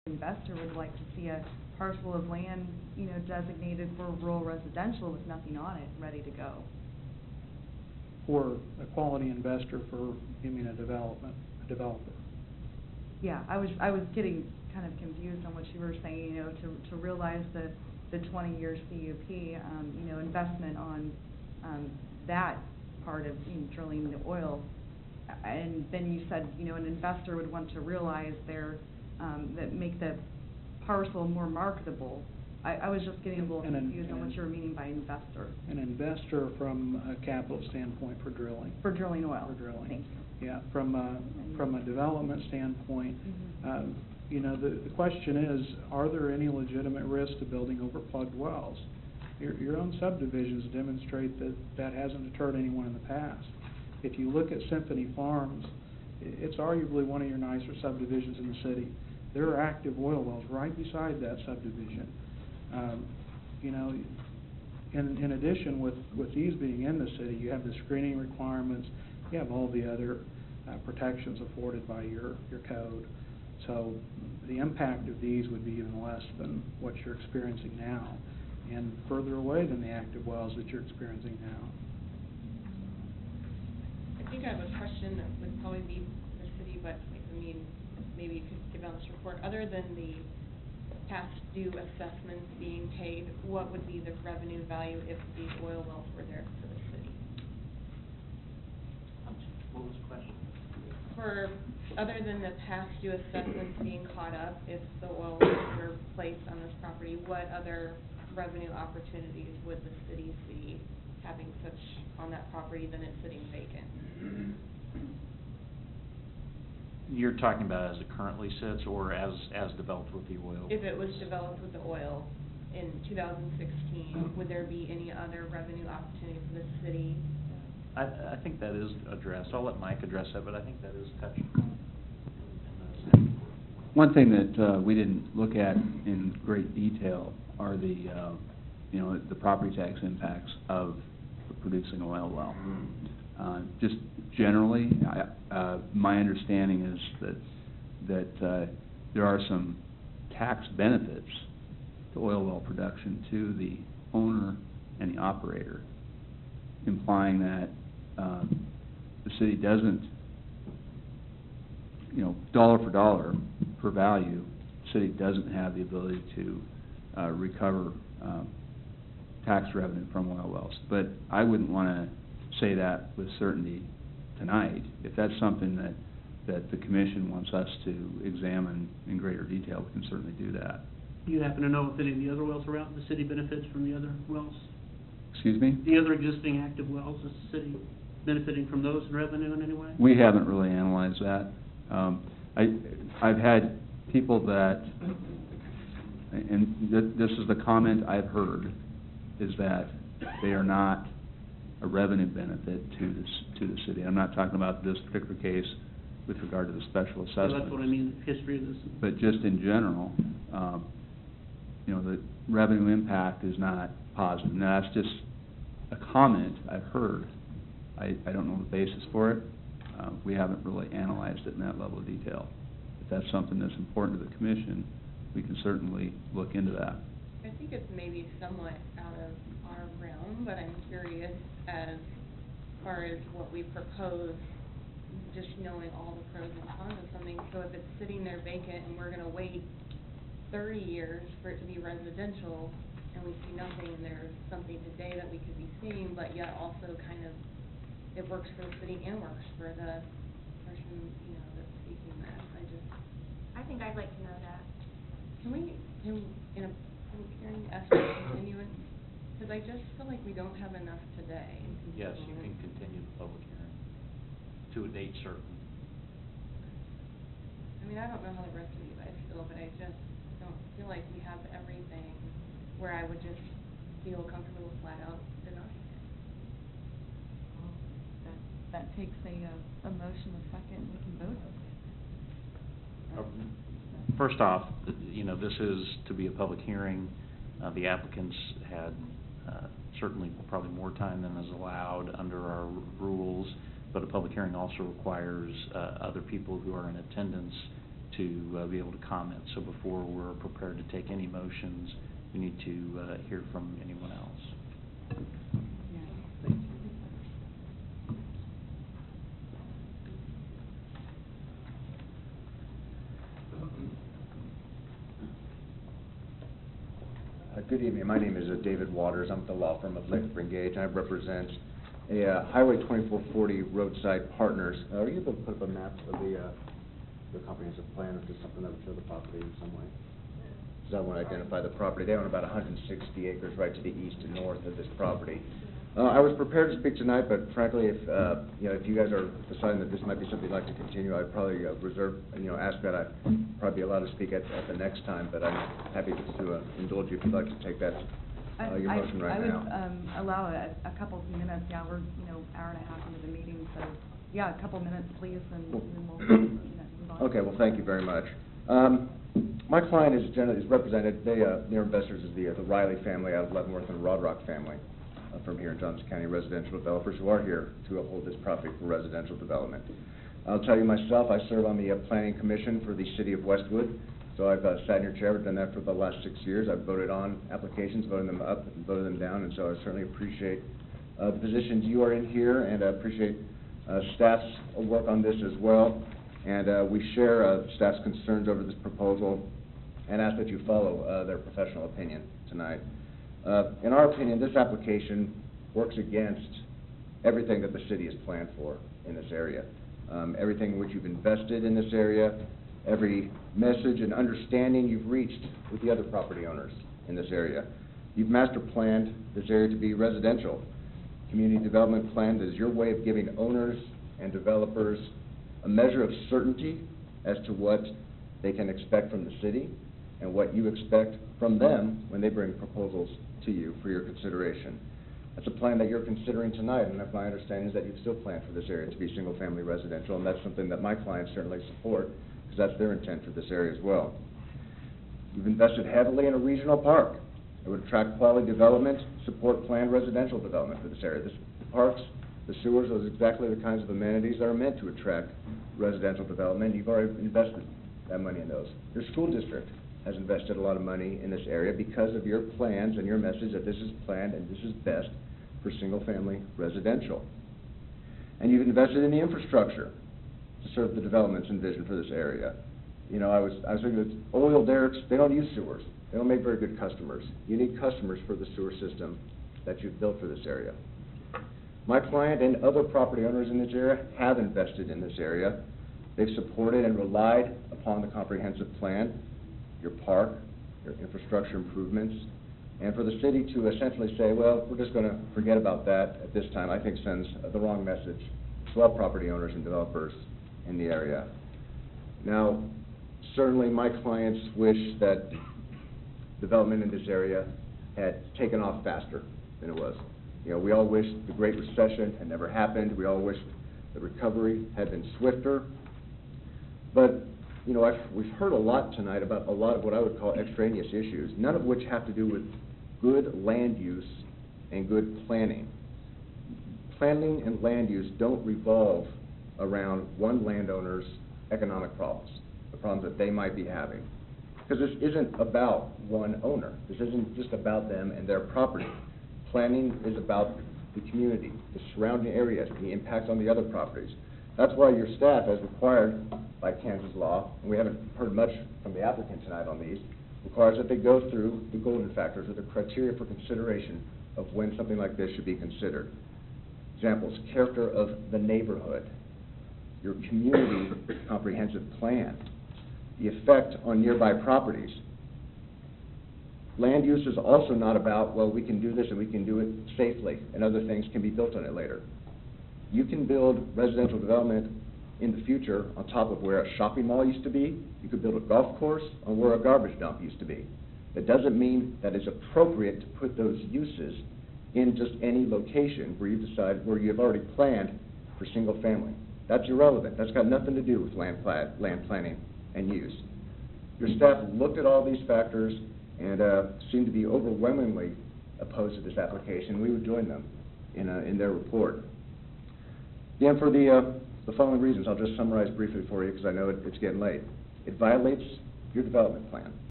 investor would like to see a parcel of land, you know, designated for rural residential with nothing on it, ready to go. Or a quality investor for, you mean a developer? Yeah, I was getting kind of confused on what you were saying, you know, to realize the 20-year CUP, you know, investment on that part of, you know, drilling the oil. And then you said, you know, an investor would want to realize that make the parcel more marketable. I was just getting a little confused on what you were meaning by investor. An investor from a capital standpoint for drilling. For drilling oil. For drilling. Thank you. Yeah, from a development standpoint, you know, the question is, are there any legitimate risks to building over plugged wells? Your own subdivisions demonstrate that hasn't deterred anyone in the past. If you look at Symphony Farms, it's arguably one of your nicer subdivisions in the city. There are active oil wells right beside that subdivision. You know, in addition, with these being in the city, you have the screening requirements, you have all the other protections afforded by your code. So the impact of these would be even less than what you're experiencing now, and further away than the active wells that you're experiencing now. I think I have a question that would probably be for the city, but I mean, maybe you could give on this report. Other than the past due assessments being paid, what would be the revenue value if these oil wells were there for the city? What was the question? For other than the past due assessments being caught up, if the oil wells were placed on this property, what other revenue opportunities would the city see having such on that property than it's sitting vacant? You're talking about as it currently sits, or as developed with the oil? If it was developed with the oil in 2016, would there be any other revenue opportunity for the city? I think that is addressed. I'll let Mike address that, but I think that is touched. One thing that we didn't look at in great detail are the, you know, the property tax impacts of producing a oil well. Just generally, my understanding is that there are some tax benefits to oil well production to the owner and the operator, implying that the city doesn't, you know, dollar for dollar per value, the city doesn't have the ability to recover tax revenue from oil wells. But I wouldn't want to say that with certainty tonight. If that's something that the commission wants us to examine in greater detail, we can certainly do that. Do you happen to know if any of the other wells around the city benefits from the other wells? Excuse me? The other existing active wells, is the city benefiting from those in revenue in any way? We haven't really analyzed that. I've had people that, and this is the comment I've heard, is that they are not a revenue benefit to the city. I'm not talking about this particular case with regard to the special assessment. So that's what I mean, the history of this. But just in general, you know, the revenue impact is not positive. Now, that's just a comment I've heard. I don't know the basis for it. We haven't really analyzed it in that level of detail. If that's something that's important to the commission, we can certainly look into that. I think it's maybe somewhat out of our realm, but I'm curious as far as what we propose, just knowing all the pros and cons of something. So if it's sitting there vacant and we're going to wait 30 years for it to be residential, and we see nothing, and there's something today that we could be seeing, but yet also kind of it works for the city and works for the person, you know, that's speaking that. I think I'd like to know that. Can we, in a public hearing, ask for continuance? Because I just feel like we don't have enough today. Yes, you can continue the public hearing to a date certain. I mean, I don't know how the rest of you guys feel, but I just don't feel like we have everything where I would just feel comfortable flat out denying it. That takes a motion, a second, we can vote on it. First off, you know, this is to be a public hearing. The applicants had certainly probably more time than is allowed under our rules, but a public hearing also requires other people who are in attendance to be able to comment. So before we're prepared to take any motions, we need to hear from anyone else. Thank you. Good evening. My name is David Waters. I'm with the law firm of Lakeland Engage, and I represent a Highway 2440 Roadside Partners. Are you able to put up a map of the comprehensive plan, or just something that would show the property in some way? Because I want to identify the property. They own about 160 acres right to the east and north of this property. I was prepared to speak tonight, but frankly, if you guys are deciding that this might be something you'd like to continue, I'd probably ask that I'd probably be allowed to speak at the next time, but I'm happy to indulge you if you'd like to take that, your motion right now. I would allow a couple of minutes. Yeah, we're, hour and a half into the meeting, so, yeah, a couple minutes, please, and then we'll, move on. Okay, well, thank you very much. My client is represented, their investors is the Riley family out of Leavenworth and Rod Rock family. From here in Johnson County, residential developers who are here to uphold this property for residential development. I'll tell you myself, I serve on the Planning Commission for the City of Westwood, so I've sat in your chair, I've done that for the last 6 years. I've voted on applications, voted them up and voted them down, and so I certainly appreciate the positions you are in here, and I appreciate staff's work on this as well. And we share staff's concerns over this proposal and ask that you follow their professional opinion tonight. In our opinion, this application works against everything that the city has planned for in this area. Everything in which you've invested in this area, every message and understanding you've reached with the other property owners in this area. You've master planned this area to be residential. Community development plan is your way of giving owners and developers a measure of certainty as to what they can expect from the city and what you expect from them when they bring proposals to you for your consideration. That's a plan that you're considering tonight, and my understanding is that you've still planned for this area to be single-family residential, and that's something that my clients certainly support, because that's their intent for this area as well. You've invested heavily in a regional park. It would attract quality development, support planned residential development for this area. The parks, the sewers, those are exactly the kinds of amenities that are meant to attract residential development. You've already invested that money in those. Your school district has invested a lot of money in this area because of your plans and your message that this is planned and this is best for single-family residential. And you've invested in the infrastructure to serve the developments envisioned for this area. I was thinking that oil derricks, they don't use sewers. They don't make very good customers. You need customers for the sewer system that you've built for this area. My client and other property owners in this area have invested in this area. They've supported and relied upon the comprehensive plan, your park, your infrastructure improvements, and for the city to essentially say, well, we're just going to forget about that at this time, I think sends the wrong message to all property owners and developers in the area. Now, certainly my clients wish that development in this area had taken off faster than it was. We all wish the Great Recession had never happened. We all wish the recovery had been swifter. But we've heard a lot tonight about a lot of what I would call extraneous issues, none of which have to do with good land use and good planning. Planning and land use don't revolve around one landowner's economic problems, the problems that they might be having. Because this isn't about one owner. This isn't just about them and their property. Planning is about the community, the surrounding areas, the impact on the other properties. That's why your staff, as required by Kansas law, and we haven't heard much from the applicant tonight on these, requires that they go through the golden factors, or the criteria for consideration of when something like this should be considered. Examples: character of the neighborhood, your community comprehensive plan, the effect on nearby properties. Land use is also not about, well, we can do this and we can do it safely, and other things can be built on it later. You can build residential development in the future on top of where a shopping mall used to be. You could build a golf course on where a garbage dump used to be. That doesn't mean that it's appropriate to put those uses in just any location where you decide, where you've already planned for single family. That's irrelevant. That's got nothing to do with land planning and use. Your staff looked at all these factors and seemed to be overwhelmingly opposed to this application. We would join them in their report. Again, for the following reasons, I'll just summarize briefly for you because I know it's getting late. it violates your development plan.